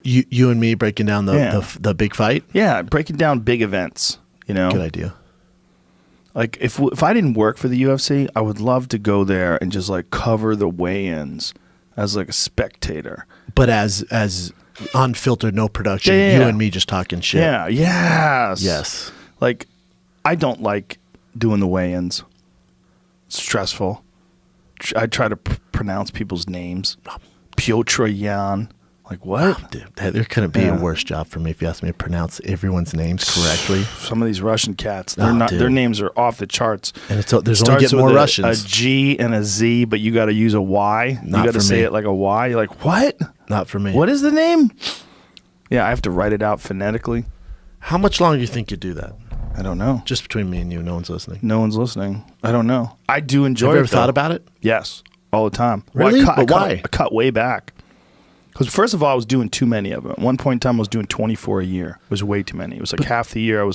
You and me breaking down the big fight? Yeah, breaking down big events, you know. Good idea. Like, if I didn't work for the UFC, I would love to go there and just, like, cover the weigh-ins as, like, a spectator. But as unfiltered, no production, you and me just talking shit. Yeah, Yes. Like, I don't like doing the weigh-ins. It's stressful. I try to pronounce people's names. Piotr Jan. Like, what? Oh, dude, there couldn't be a worse job for me if you asked me to pronounce everyone's names correctly. Some of these Russian cats, their names are off the charts. And there's only getting more Russians. A G and a Z, but you got to use a Y. You got to say it like a Y. You're like, what? Not for me. What is the name? Yeah, I have to write it out phonetically. How much longer do you think you do that? I don't know. Just between me and you, no one's listening. No one's listening. I don't know. I do enjoy it. Have you ever thought about it? Yes, all the time. Really? Well, why? I cut way back. Because first of all, I was doing too many of them. At one point in time, I was doing 24 a year. It was way too many. It was like half the year.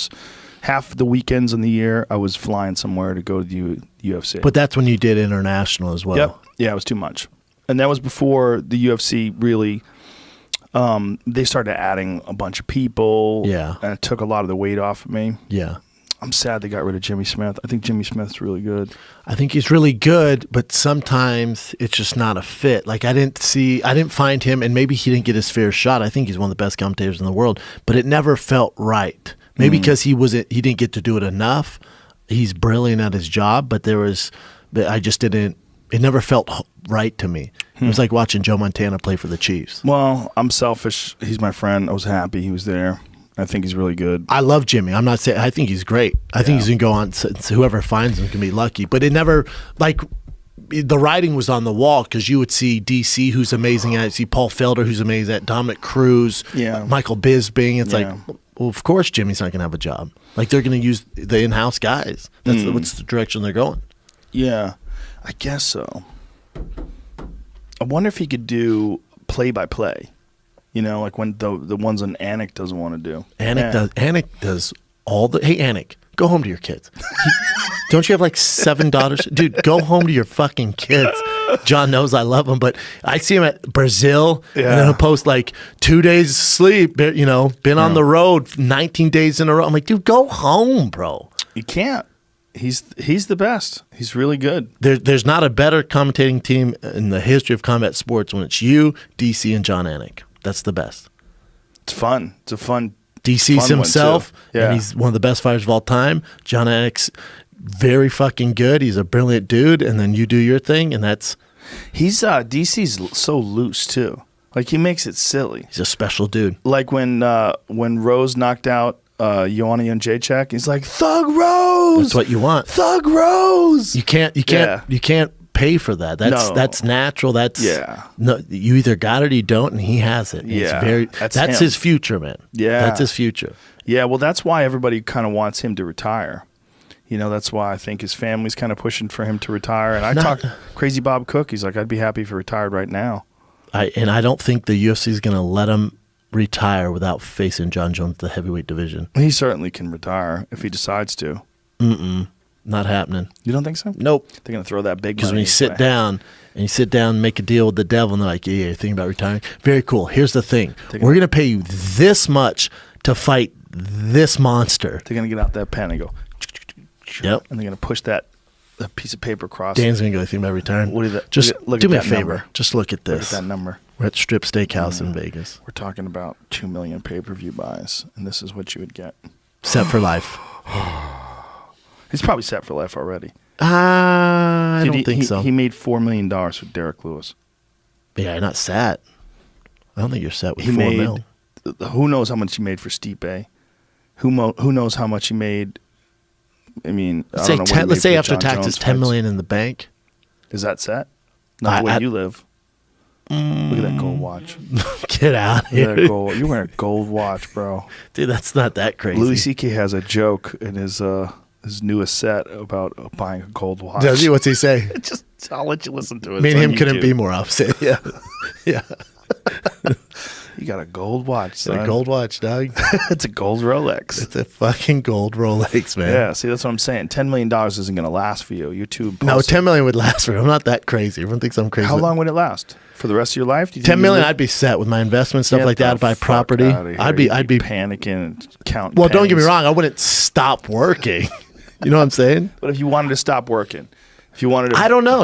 Half the weekends in the year, I was flying somewhere to go to the UFC. But that's when you did international as well. Yep. Yeah, it was too much. And that was before the UFC really, they started adding a bunch of people. Yeah. And it took a lot of the weight off of me. Yeah. I'm sad they got rid of Jimmy Smith. I think Jimmy Smith's really good. I think he's really good, but sometimes it's just not a fit. Like I didn't find him, and maybe he didn't get his fair shot. I think he's one of the best commentators in the world, but it never felt right. Maybe because he didn't get to do it enough. He's brilliant at his job, but it never felt right to me. It was like watching Joe Montana play for the Chiefs. Well, I'm selfish. He's my friend. I was happy he was there. I think he's really good. I love Jimmy. I'm not saying I think he's great. I think he's going to go on. So whoever finds him can be lucky. But it never, like, the writing was on the wall because you would see DC, who's amazing at it, see Paul Felder, who's amazing at it, Dominic Cruz, Michael Bisping. It's like, well, of course Jimmy's not going to have a job. Like, they're going to use the in-house guys. That's what's the direction they're going. Yeah, I guess so. I wonder if he could do play-by-play. You know, like when the ones on Anik doesn't want to do. Anik does all the. Hey, Anik, go home to your kids. Don't you have like 7 daughters? Dude, go home to your fucking kids. John knows I love him, but I see him at Brazil, and then he'll post like 2 days sleep, been on the road 19 days in a row. I'm like, dude, go home, bro. You can't. He's the best. He's really good. There's not a better commentating team in the history of combat sports when it's you, DC, and John Anik. That's the best. It's fun. It's a fun. DC's fun himself, yeah. And he's one of the best fighters of all time. John Anik's very fucking good. He's a brilliant dude, and then you do your thing, and that's. He's DC's so loose too. Like he makes it silly. He's a special dude. Like when Rose knocked out Joanna Jędrzejczyk, he's like Thug Rose. That's what you want. Thug Rose. You can't pay for that. That's natural. No, you either got it or you don't, and he has it. Yeah, that's his future, man. Yeah, that's his future. Yeah, well, that's why everybody kind of wants him to retire. You know, that's why I think his family's kind of pushing for him to retire. And I talked Crazy Bob Cook. He's like, I'd be happy if he retired right now. I don't think the UFC is going to let him retire without facing John Jones, the heavyweight division. He certainly can retire if he decides to. Not happening. You don't think so? Nope. They're going to throw that big money. Because when you sit down and make a deal with the devil, and they're like, yeah, you're thinking about retiring. Very cool. Here's the thing. We're going to pay you this much to fight this monster. They're going to get out that pen and go, yep. And they're going to push that piece of paper across. Dan's going to go, think about retiring. What is that? Just look do at me that a favor. Number. Just look at this. Look at that number. We're at Strip Steakhouse in Vegas. We're talking about 2 million pay-per-view buys, and this is what you would get. Set for life. He's probably set for life already. I don't think so. He made $4 million with Derek Lewis. Yeah, you're not set. I don't think you're set with $4 million. Who knows how much he made for Stipe? Who knows how much he made? I mean, let's say after taxes, $10 million in the bank. Is that set? Not the way you live. Look at that gold watch. Get out of here. You're wearing a gold watch, bro. Dude, that's not that crazy. Louis C.K. has a joke in his newest set about buying a gold watch. Does he? What's he say? I'll let you listen to it. Me and him couldn't be more opposite. Yeah. Yeah. You got a gold watch, It's son. a gold watch, dog. It's a gold Rolex. It's a fucking gold Rolex, man. Yeah, see, that's what I'm saying. $10 million isn't going to last for you. You're too impulsive. No, 10 million would last for me. I'm not that crazy. Everyone thinks I'm crazy. How long would it last? For the rest of your life? Do you 10 think million, you I'd be set with my investment stuff like that. I'd buy Get the fuck property. outta here. I'd You'd be panicking and counting. Well, don't get me pennies. wrong. I wouldn't stop working. You know what I'm saying? But if you wanted to stop working, if you wanted to, I don't know.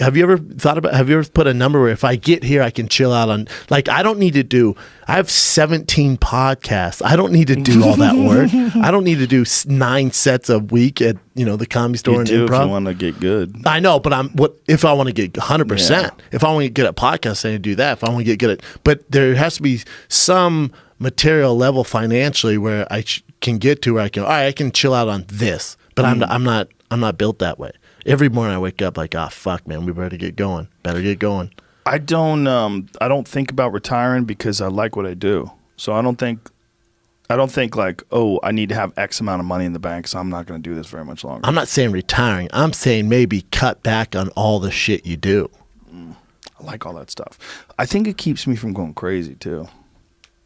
Have you ever put a number where if I get here, I can chill out on, like, I don't need to do, I have 17 podcasts. I don't need to do all that work. I don't need to do 9 sets a week at, the Comedy Store you and do Improv. if you want to get good. I know, but if I want to get 100%, Yeah. if I want to get good at podcasting, I do that. If I want to get good at, but there has to be some material level financially where I can get to where I can, all right, I can chill out on this, but I'm not built that way. Every morning I wake up like, fuck, man, we better get going. Better get going. I don't think about retiring because I like what I do. So I don't think like, oh, I need to have X amount of money in the bank, so I'm not going to do this very much longer. I'm not saying retiring. I'm saying maybe cut back on all the shit you do. I like all that stuff. I think it keeps me from going crazy too.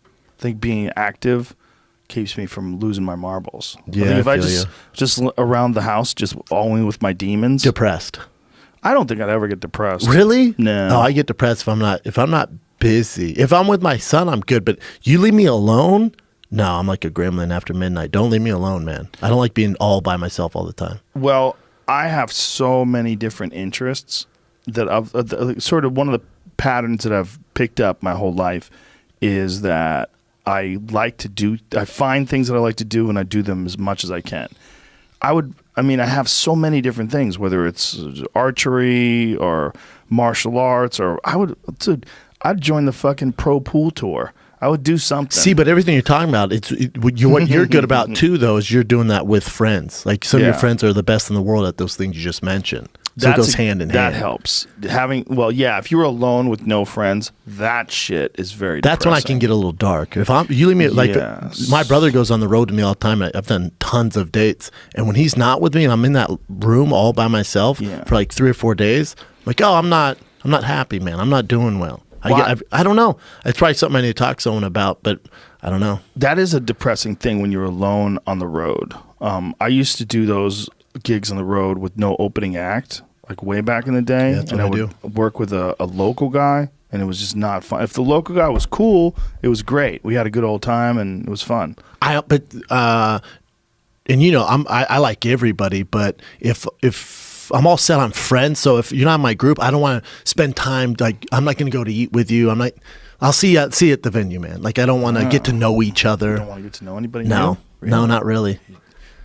I think being active keeps me from losing my marbles. Yeah, I think if I feel just around the house, just only with my demons. Depressed. I don't think I'd ever get depressed. Really? No. Oh, I get depressed if I'm not busy. If I'm with my son, I'm good. But you leave me alone? No, I'm like a gremlin after midnight. Don't leave me alone, man. I don't like being all by myself all the time. Well, I have so many different interests that sort of one of the patterns that I've picked up my whole life is that I find things that I like to do and I do them as much as I can. I have so many different things, whether it's archery or martial arts, or I'd join the fucking pro pool tour. I would do something. See, but everything you're talking about, what you're good about too, though, is you're doing that with friends. Like some of your friends are the best in the world at those things you just mentioned. So it goes hand in hand. That helps. If you were alone with no friends, that shit is very That's when I can get a little dark. If you leave me, like, Yes. my brother goes on the road to me all the time. I've done tons of dates. And when he's not with me and I'm in that room all by myself for like 3 or 4 days, I'm like, I'm not happy, man. I'm not doing well. I don't know. It's probably something I need to talk to someone about, but I don't know. That is a depressing thing when you're alone on the road. I used to do those gigs on the road with no opening act, like way back in the day. Yeah, that's what I would work with a local guy, and it was just not fun. If the local guy was cool, it was great. We had a good old time, and it was fun. I like everybody, but if I'm all set on friends, so if you're not in my group, I don't want to spend time, like, I'm not going to go to eat with you. I'll see you at the venue, man. Like, I don't want to get to know each other. You don't want to get to know anybody No, new? Really? no, not really.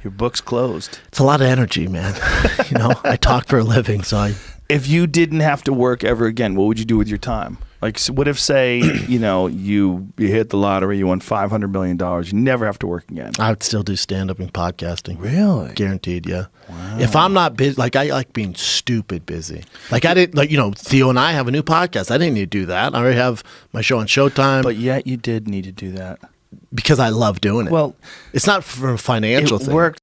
Your book's closed. It's a lot of energy, man. I talk for a living, so If you didn't have to work ever again, what would you do with your time? Like, so what if, say, you hit the lottery, you won $500 million, you never have to work again? I would still do stand-up and podcasting. Really? Guaranteed, yeah. Wow. If I'm not busy, like, I like being stupid busy. Like, I didn't, like, Theo and I have a new podcast. I didn't need to do that. I already have my show on Showtime. But yet you did need to do that. Because I love doing it. Well, it's not for a financial thing. It worked